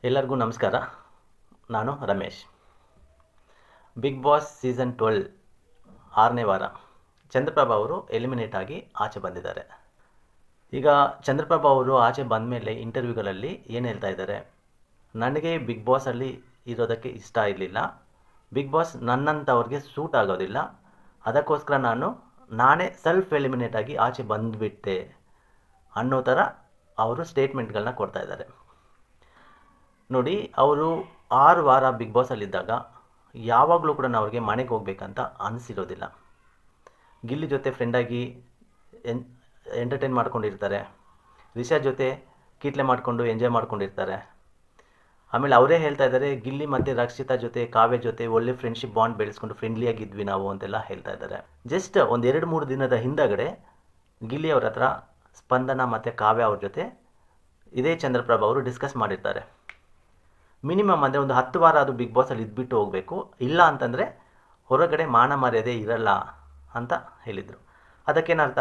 ಎಲ್ಲರಿಗೂ ನಮಸ್ಕಾರ. ನಾನು ರಮೇಶ್. ಬಿಗ್ ಬಾಸ್ ಸೀಸನ್ 12 6ನೇ ವಾರ ಚಂದ್ರಪ್ರಭಾ ಅವರು ಎಲಿಮಿನೇಟ್ ಆಗಿ ಆಚೆ ಬಂದಿದ್ದಾರೆ. ಈಗ ಚಂದ್ರಪ್ರಭಾ ಅವರು ಆಚೆ ಬಂದ ಮೇಲೆ ಇಂಟರ್ವ್ಯೂಗಳಲ್ಲಿ ಏನು ಹೇಳ್ತಾ ಇದ್ದಾರೆ, ನನಗೆ ಬಿಗ್ ಬಾಸಲ್ಲಿ ಇರೋದಕ್ಕೆ ಇಷ್ಟ ಇರಲಿಲ್ಲ, ಬಿಗ್ ಬಾಸ್ ನನ್ನಂಥವ್ರಿಗೆ ಸೂಟ್ ಆಗೋದಿಲ್ಲ, ಅದಕ್ಕೋಸ್ಕರ ನಾನೇ ಸೆಲ್ಫ್ ಎಲಿಮಿನೇಟ್ ಆಗಿ ಆಚೆ ಬಂದುಬಿಟ್ಟೆ ಅನ್ನೋ ಥರ ಅವರು ಸ್ಟೇಟ್ಮೆಂಟ್ಗಳನ್ನ ಕೊಡ್ತಾ ಇದ್ದಾರೆ. ನೋಡಿ, ಅವರು 6 ವಾರ ಬಿಗ್ ಬಾಸಲ್ಲಿದ್ದಾಗ ಯಾವಾಗಲೂ ಕೂಡ ಅವ್ರಿಗೆ ಮನೆಗೆ ಹೋಗ್ಬೇಕಂತ ಅನಿಸಿರೋದಿಲ್ಲ. ಗಿಲ್ಲಿ ಜೊತೆ ಫ್ರೆಂಡಾಗಿ ಎಂಟರ್ಟೈನ್ ಮಾಡ್ಕೊಂಡಿರ್ತಾರೆ, ರಿಷಾ ಜೊತೆ ಕೀಟ್ಲೆ ಮಾಡಿಕೊಂಡು ಎಂಜಾಯ್ ಮಾಡ್ಕೊಂಡಿರ್ತಾರೆ. ಆಮೇಲೆ ಅವರೇ ಹೇಳ್ತಾ ಇದ್ದಾರೆ, ಗಿಲ್ಲಿ ಮತ್ತು ರಕ್ಷಿತಾ ಜೊತೆ, ಕಾವ್ಯ ಜೊತೆ ಒಳ್ಳೆ ಫ್ರೆಂಡ್ಶಿಪ್ ಬಾಂಡ್ ಬೆಳೆಸ್ಕೊಂಡು ಫ್ರೆಂಡ್ಲಿಯಾಗಿದ್ವಿ ನಾವು ಅಂತೆಲ್ಲ ಹೇಳ್ತಾ ಇದ್ದಾರೆ. ಜಸ್ಟ್ ಒಂದು 2-3 ದಿನದ ಹಿಂದಗಡೆ ಗಿಲ್ಲಿ ಅವ್ರ ಹತ್ರ ಸ್ಪಂದನ ಮತ್ತು ಕಾವ್ಯ ಅವ್ರ ಜೊತೆ ಇದೇ ಚಂದ್ರಪ್ರಭಾ ಅವರು ಡಿಸ್ಕಸ್ ಮಾಡಿರ್ತಾರೆ. ಮಿನಿಮಮ್ ಅಂದರೆ ಒಂದು 10 ವಾರ ಅದು ಬಿಗ್ ಬಾಸಲ್ಲಿ ಇದ್ಬಿಟ್ಟು ಹೋಗಬೇಕು, ಇಲ್ಲ ಅಂತಂದರೆ ಹೊರಗಡೆ ಮಾನ ಮರ್ಯಾದೆ ಇರಲ್ಲ ಅಂತ ಹೇಳಿದರು. ಅದಕ್ಕೇನರ್ಥ?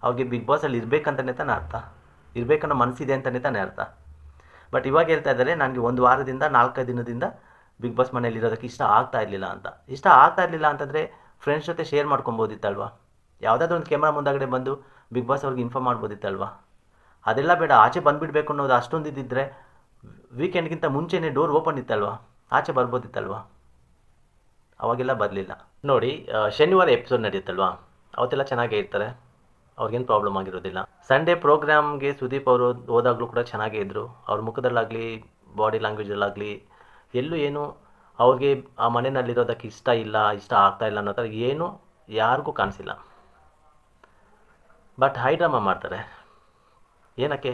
ಅವ್ರಿಗೆ ಬಿಗ್ ಬಾಸಲ್ಲಿ ಇರಬೇಕಂತಲೇ ತಾನೇ ಅರ್ಥ, ಇರಬೇಕನ್ನೋ ಮನಸ್ಸಿದೆ ಅಂತಲೇ ತಾನೇ ಅರ್ಥ. ಬಟ್ ಇವಾಗ ಹೇಳ್ತಾ ಇದ್ದಾರೆ, ನನಗೆ 1 ವಾರದಿಂದ 4 ದಿನದಿಂದ ಬಿಗ್ ಬಾಸ್ ಮನೇಲಿ ಇರೋದಕ್ಕೆ ಇಷ್ಟ ಆಗ್ತಾ ಇರಲಿಲ್ಲ ಅಂತ. ಇಷ್ಟ ಆಗ್ತಾ ಇರಲಿಲ್ಲ ಅಂತಂದರೆ ಫ್ರೆಂಡ್ಸ್ ಜೊತೆ ಶೇರ್ ಮಾಡ್ಕೊಬೋದಿತ್ತಲ್ವ, ಯಾವುದಾದ್ರೂ ಒಂದು ಕ್ಯಾಮ್ರಾ ಮುಂದಾಗಡೆ ಬಂದು ಬಿಗ್ ಬಾಸ್ ಅವ್ರಿಗೆ ಇನ್ಫಾರ್ಮ್ ಮಾಡ್ಬೋದಿತ್ತಲ್ವ. ಅದೆಲ್ಲ ಬೇಡ, ಆಚೆ ಬಂದುಬಿಡಬೇಕು ಅನ್ನೋದು ಅಷ್ಟೊಂದು ಇದ್ದಿದ್ದರೆ ವೀಕೆಂಡ್ಗಿಂತ ಮುಂಚೆನೇ ಡೋರ್ ಓಪನ್ ಇತ್ತಲ್ವ, ಆಚೆ ಬರ್ಬೋದಿತ್ತಲ್ವ. ಅವಾಗೆಲ್ಲ ಬರಲಿಲ್ಲ. ನೋಡಿ, ಶನಿವಾರ ಎಪಿಸೋಡ್ ನಡೆಯುತ್ತಲ್ವ, ಅವತ್ತೆಲ್ಲ ಚೆನ್ನಾಗೇ ಇರ್ತಾರೆ, ಅವ್ರಿಗೇನು ಪ್ರಾಬ್ಲಮ್ ಆಗಿರೋದಿಲ್ಲ. ಸಂಡೇ ಪ್ರೋಗ್ರಾಮ್ಗೆ ಸುದೀಪ್ ಅವರು ಹೋದಾಗಲೂ ಕೂಡ ಚೆನ್ನಾಗೇ ಇದ್ದರು. ಅವ್ರ ಮುಖದಲ್ಲಾಗಲಿ ಬಾಡಿ ಲ್ಯಾಂಗ್ವೇಜಲ್ಲಾಗಲಿ ಎಲ್ಲೂ ಏನು ಅವ್ರಿಗೆ ಆ ಮನೆಯಲ್ಲಿರೋದಕ್ಕೆ ಇಷ್ಟ ಆಗ್ತಾ ಇಲ್ಲ ಅನ್ನೋ ಥರ ಏನು ಯಾರಿಗೂ ಕಾಣಿಸಿಲ್ಲ. ಬಟ್ ಹೈ ಡ್ರಾಮಾ ಮಾಡ್ತಾರೆ. ಏನಕ್ಕೆ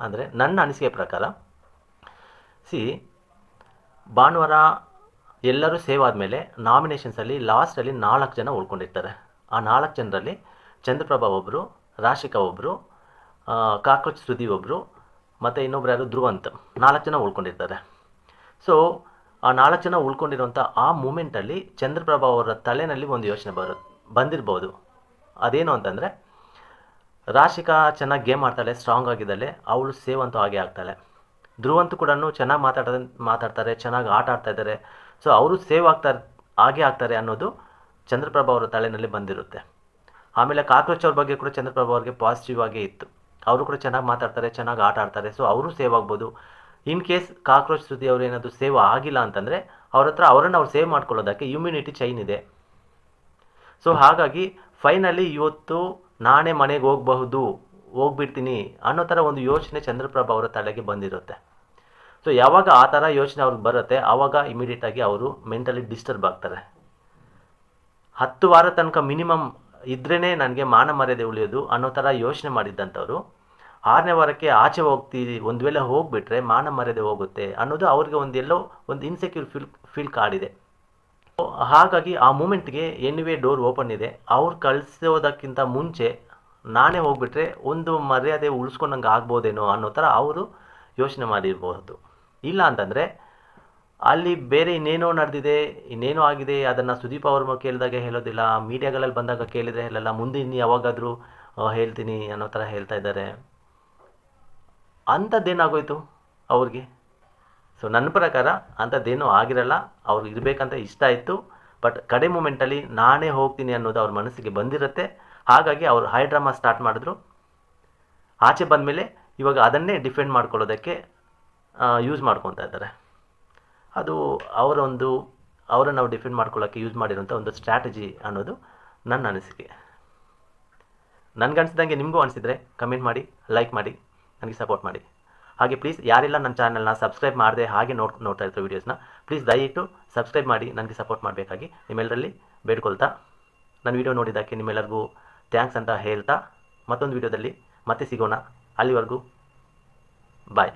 ಅಂದರೆ, ನನ್ನ ಅನಿಸಿಕೆ ಪ್ರಕಾರ, ಭಾನುವಾರ ಎಲ್ಲರೂ ಸೇವ್ ಆದಮೇಲೆ ನಾಮಿನೇಷನ್ಸಲ್ಲಿ ಲಾಸ್ಟಲ್ಲಿ 4 ಜನ ಉಳ್ಕೊಂಡಿರ್ತಾರೆ. ಆ 4 ಜನರಲ್ಲಿ ಚಂದ್ರಪ್ರಭಾ ಒಬ್ಬರು, ರಾಶಿಕಾ ಒಬ್ಬರು, ಕಾಕ್ರೋಚ್ ಸುದಿ ಒಬ್ಬರು, ಮತ್ತು ಇನ್ನೊಬ್ರು ಯಾರು ಧ್ರುವಂತ್, 4 ಜನ ಉಳ್ಕೊಂಡಿರ್ತಾರೆ. ಸೊ ಆ 4 ಜನ ಉಳ್ಕೊಂಡಿರೋಂಥ ಆ ಮೂಮೆಂಟಲ್ಲಿ ಚಂದ್ರಪ್ರಭಾ ಅವರ ತಲೆಯಲ್ಲಿ ಒಂದು ಯೋಚನೆ ಬಂದಿರ್ಬೋದು. ಅದೇನು ಅಂತಂದರೆ, ರಾಶಿಕಾ ಚೆನ್ನಾಗಿ ಗೇಮ್ ಆಡ್ತಾಳೆ, ಸ್ಟ್ರಾಂಗ್ ಆಗಿದ್ದಾಳೆ, ಅವಳು ಸೇವ್ ಅಂತೂ ಹಾಗೆ ಆಗ್ತಾಳೆ. ಧ್ರುವಂತ್ ಕೂಡ ಚೆನ್ನಾಗಿ ಮಾತಾಡ್ತಾರೆ, ಚೆನ್ನಾಗಿ ಆಟ ಆಡ್ತಾ ಇದ್ದಾರೆ, ಸೊ ಅವರು ಸೇವ್ ಆಗ್ತಾರೆ ಅನ್ನೋದು ಚಂದ್ರಪ್ರಭಾ ಅವರ ತಲೆಯಲ್ಲಿ ಬಂದಿರುತ್ತೆ. ಆಮೇಲೆ ಕಾಕ್ರೋಚ್ ಅವ್ರ ಬಗ್ಗೆ ಕೂಡ ಚಂದ್ರಪ್ರಭಾ ಅವ್ರಿಗೆ ಪಾಸಿಟಿವ್ ಆಗೇ ಇತ್ತು. ಅವರು ಕೂಡ ಚೆನ್ನಾಗಿ ಮಾತಾಡ್ತಾರೆ, ಚೆನ್ನಾಗಿ ಆಟ ಆಡ್ತಾರೆ, ಸೊ ಅವರು ಸೇವ್ ಆಗ್ಬೋದು. ಇನ್ ಕೇಸ್ ಕಾಕ್ರೋಚ್ ಸುದ್ದಿ ಅವರು ಏನಾದರೂ ಸೇವ್ ಆಗಿಲ್ಲ ಅಂತಂದರೆ ಅವರನ್ನು ಅವ್ರು ಸೇವ್ ಮಾಡ್ಕೊಳ್ಳೋದಕ್ಕೆ ಇಮ್ಯುನಿಟಿ ಚೈನ್ ಇದೆ. ಸೊ ಹಾಗಾಗಿ ಫೈನಲಿ ಇವತ್ತು ನಾನೇ ಮನೆಗೆ ಹೋಗ್ಬಿಡ್ತೀನಿ ಅನ್ನೋ ಥರ ಒಂದು ಯೋಚನೆ ಚಂದ್ರಪ್ರಭಾ ಅವರ ತಲೆಗೆ ಬಂದಿರುತ್ತೆ. ಸೊ ಯಾವಾಗ ಆ ಥರ ಯೋಚನೆ ಅವ್ರಿಗೆ ಬರುತ್ತೆ, ಆವಾಗ ಇಮಿಡಿಯೇಟಾಗಿ ಅವರು ಮೆಂಟಲಿ ಡಿಸ್ಟರ್ಬ್ ಆಗ್ತಾರೆ. 10 ವಾರ ತನಕ ಮಿನಿಮಮ್ ಇದ್ರೇ ನನಗೆ ಮಾನ ಮರ್ಯಾದೆ ಉಳಿಯೋದು ಅನ್ನೋ ಥರ ಯೋಚನೆ ಮಾಡಿದ್ದಂಥವ್ರು 6ನೇ ವಾರಕ್ಕೆ ಆಚೆ ಹೋಗ್ತೀವಿ, ಒಂದು ವೇಳೆ ಹೋಗಿಬಿಟ್ರೆ ಮಾನ ಮರ್ಯಾದೆ ಹೋಗುತ್ತೆ ಅನ್ನೋದು ಅವ್ರಿಗೆ ಒಂದು ಇನ್ಸೆಕ್ಯೂರ್ ಫೀಲ್ ಕಾಡಿದೆ. ಹಾಗಾಗಿ ಆ ಮೂಮೆಂಟ್ಗೆ ಎನಿವೇ ಡೋರ್ ಓಪನ್ ಇದೆ, ಅವ್ರು ಕಳಿಸೋದಕ್ಕಿಂತ ಮುಂಚೆ ನಾನೇ ಹೋಗ್ಬಿಟ್ರೆ ಒಂದು ಮರ್ಯಾದೆ ಉಳಿಸ್ಕೊಂಡಂಗೆ ಆಗ್ಬೋದೇನೋ ಅನ್ನೋ ಥರ ಅವರು ಯೋಚನೆ ಮಾಡಿರಬಹುದು. ಇಲ್ಲ ಅಂತಂದರೆ ಅಲ್ಲಿ ಬೇರೆ ಇನ್ನೇನೋ ನಡೆದಿದೆ, ಇನ್ನೇನೋ ಆಗಿದೆ, ಅದನ್ನು ಸುದೀಪ್ ಅವ್ರ ಕೇಳಿದಾಗ ಹೇಳೋದಿಲ್ಲ, ಮೀಡಿಯಾಗಳಲ್ಲಿ ಬಂದಾಗ ಕೇಳಿದರೆ ಹೇಳಲ್ಲ, ಮುಂದೆ ಇನ್ನು ಯಾವಾಗಾದರೂ ಹೇಳ್ತೀನಿ ಅನ್ನೋ ಥರ ಹೇಳ್ತಾ ಇದ್ದಾರೆ. ಅಂಥದ್ದೇನಾಗೋಯ್ತು ಅವ್ರಿಗೆ? ಸೊ ನನ್ನ ಪ್ರಕಾರ ಅಂಥದ್ದೇನೂ ಆಗಿರಲ್ಲ. ಅವ್ರಿಗೆ ಇರಬೇಕಂತ ಇಷ್ಟ ಇತ್ತು, ಬಟ್ ಕಡೆ ಮೂಮೆಂಟಲ್ಲಿ ನಾನೇ ಹೋಗ್ತೀನಿ ಅನ್ನೋದು ಅವ್ರ ಮನಸ್ಸಿಗೆ ಬಂದಿರುತ್ತೆ. ಹಾಗಾಗಿ ಅವರು ಹೈ ಡ್ರಾಮಾ ಸ್ಟಾರ್ಟ್ ಮಾಡಿದ್ರು. ಆಚೆ ಬಂದಮೇಲೆ ಇವಾಗ ಅದನ್ನೇ ಡಿಫೆಂಡ್ ಮಾಡ್ಕೊಳ್ಳೋದಕ್ಕೆ ಯೂಸ್ ಮಾಡ್ಕೊತಾ ಇದ್ದಾರೆ. ಅದು ಅವರನ್ನು ನಾವು ಡಿಫೆಂಡ್ ಮಾಡ್ಕೊಳ್ಳೋಕ್ಕೆ ಯೂಸ್ ಮಾಡಿರೋಂಥ ಒಂದು ಸ್ಟ್ರಾಟಜಿ ಅನ್ನೋದು ನನ್ನ ಅನಿಸಿಕೆ. ನನಗನ್ಸಿದಂಗೆ ನಿಮಗೂ ಅನಿಸಿದರೆ ಕಮೆಂಟ್ ಮಾಡಿ, ಲೈಕ್ ಮಾಡಿ, ನನಗೆ ಸಪೋರ್ಟ್ ಮಾಡಿ. ಹಾಗೆ ಪ್ಲೀಸ್ ಯಾರೆಲ್ಲ ನನ್ನ ಚಾನಲ್ನ ಸಬ್ಸ್ಕ್ರೈಬ್ ಮಾಡದೆ ಹಾಗೆ ನೋಡ್ತಾ ಇರ್ತಾರೆ ವೀಡಿಯೋಸ್ನ, ಪ್ಲೀಸ್ ದಯವಿಟ್ಟು ಸಬ್ಸ್ಕ್ರೈಬ್ ಮಾಡಿ ನನಗೆ ಸಪೋರ್ಟ್ ಮಾಡಬೇಕಾಗಿ ನಿಮ್ಮೆಲ್ಲರಲ್ಲಿ ಬೇಡ್ಕೊಳ್ತಾ, ನನ್ನ ವೀಡಿಯೋ ನೋಡಿದ್ದಕ್ಕೆ ನಿಮ್ಮೆಲ್ಲರಿಗೂ ಥ್ಯಾಂಕ್ಸ್ ಅಂತ ಹೇಳ್ತಾ, ಮತ್ತೊಂದು ವೀಡಿಯೋದಲ್ಲಿ ಮತ್ತೆ ಸಿಗೋಣ. ಅಲ್ಲಿವರೆಗೂ ಬಾಯ್.